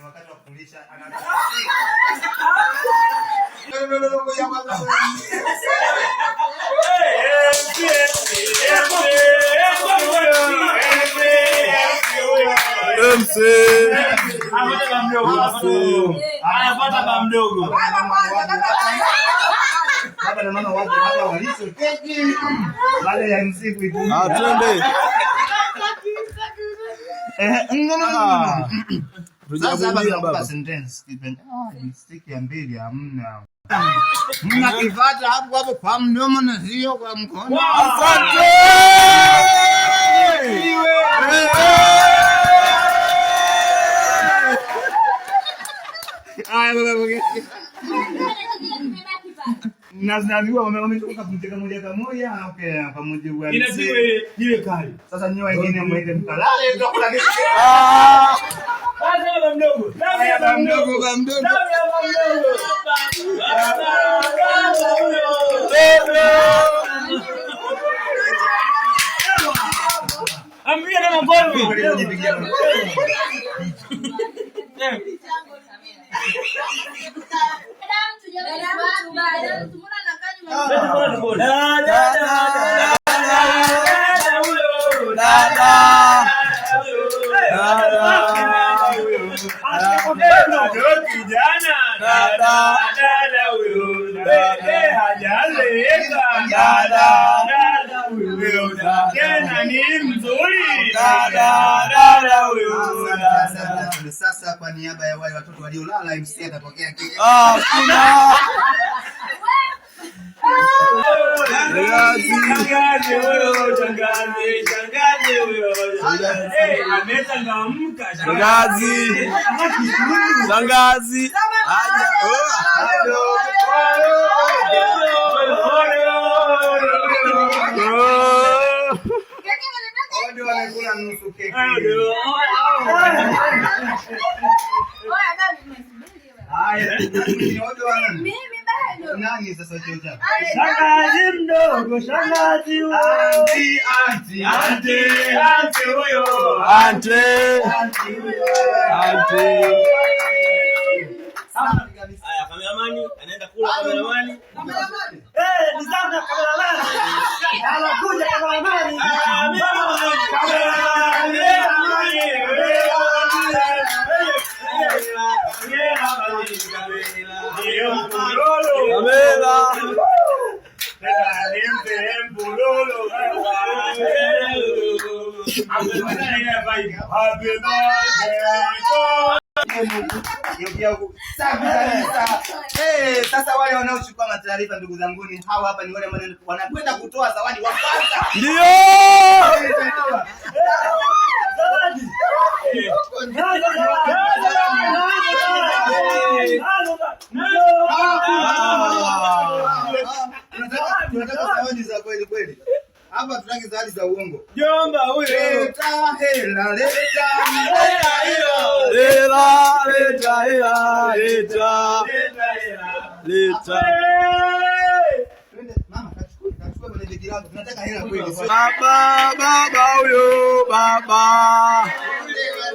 wakati wa kulisha Baba na mama waje hapa walisho keki. Baada ya MC kuitumia. Twende. Tujabulia baba sentence kipen. Mistake ya mbili hamna. Mnakivata hapo kwa mdomo na sio kwa mkono. Asante. Nazaliwa wametoka kumteka moja kwa moja. Okay, pamoja kwa inazima ile kali. Sasa nyoa wengine mwende mkalale ndio kula kitu. Baba mdogo. Baba mdogo, baba mdogo. Ambia na ngombe. Sasa kwa niaba ya wale watoto waliolala MC atatokea kile. Kuna Shangazi. Ndio wanakula nusu keki. Mimi bado. Nani sasa chocha? Shangazi mdogo, shangazi huyo. Auntie huyo. Haya, kameramani anaenda kula kameramani. Ni sana kameramani. Anakuja kameramani. Sasa wale wanaochukua mataarifa ndugu zanguni, hawa hapa ni wale wanakwenda kutoa zawadi wa kwanza. Ndio. Tunataka zawadi za kweli kweli. Hapa tunataka zawadi za uongo. Jomba huyo. Leta hela, leta mama kachukua kwenye begi langu. Tunataka hela kweli. Baba huyo, baba huyo,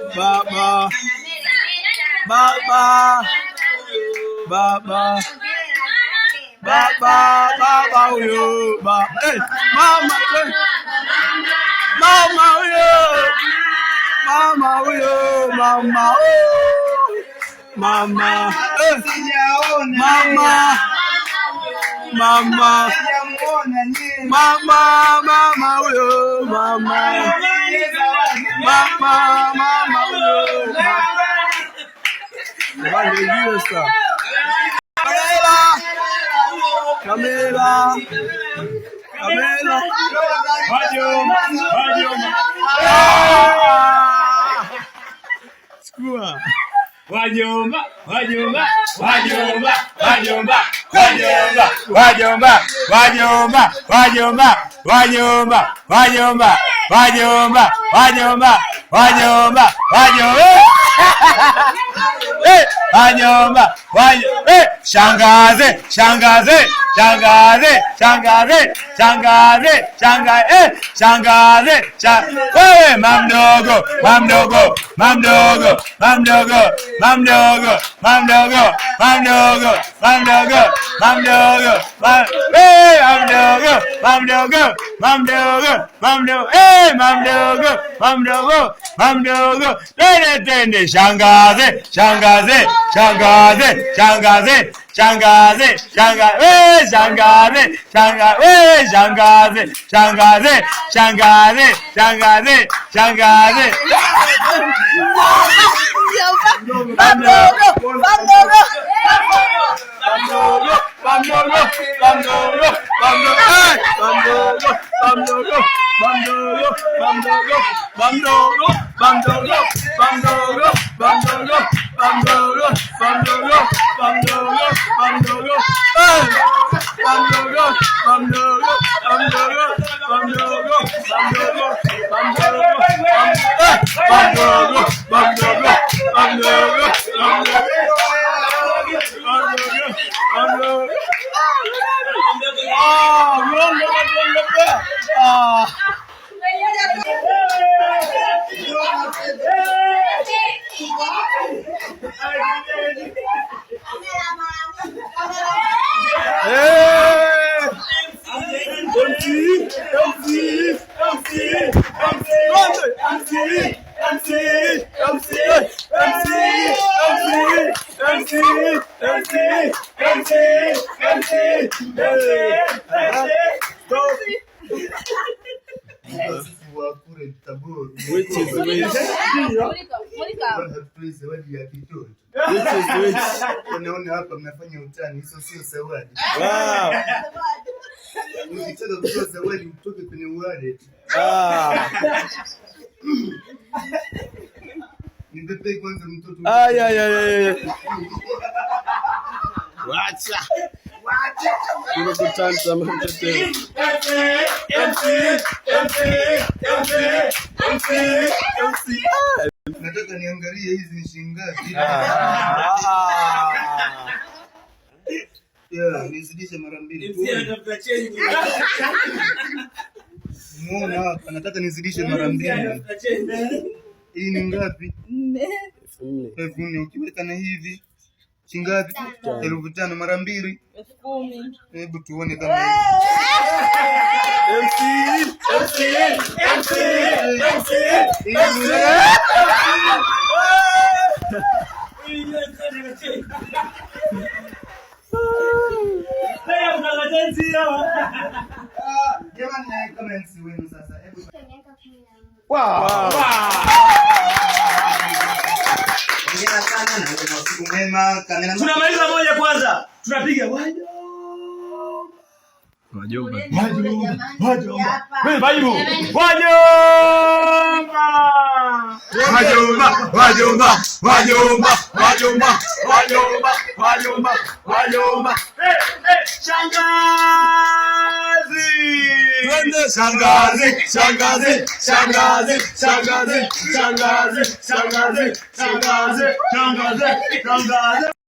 Kamera. Skua. Wajomba. Wajomba. wajomba, shangazi, shangazi, shangazi, shangazi, shangazi, shangazi, wewe mamdogo, mamdogo, mamdogo, mamdogo, mamdogo, mamdogo, mamdogo, mamdogo, mamdogo, mamdogo, mamdogo, mamdogo, mamdogo, mamdogo, mamdogo, mamdogo, tende, shangazi, shangazi, shangazi, shangazi, shangazi, shangazi, shangazi, shangazi, shangazi, shangazi, shangazi, shangazi, Which is which? Unaona hapa mnafanya utani, hizo sio zawadi. Wow. Ukitaka kutoa zawadi utoke kwenye wallet. Nipepe kwanza mtoto. Wacha. Tunakutana mtoto. Nataka niangalie hizi ni shilingi ngapi. Nizidishe mara mbili. Muone hapa, nataka nizidishe mara mbili. Hii ni ngapi? 4,000. Ukiweka na hivi shilingi ngapi? 5,000 mara mbili. 10,000. Hebu tuone kama tunamaliza moja kwanza. Tunapiga Wajomba. Shangazi, shangazi, shangazi, shangazi, shangazi, shangazi, shangazi, shangazi, shangazi.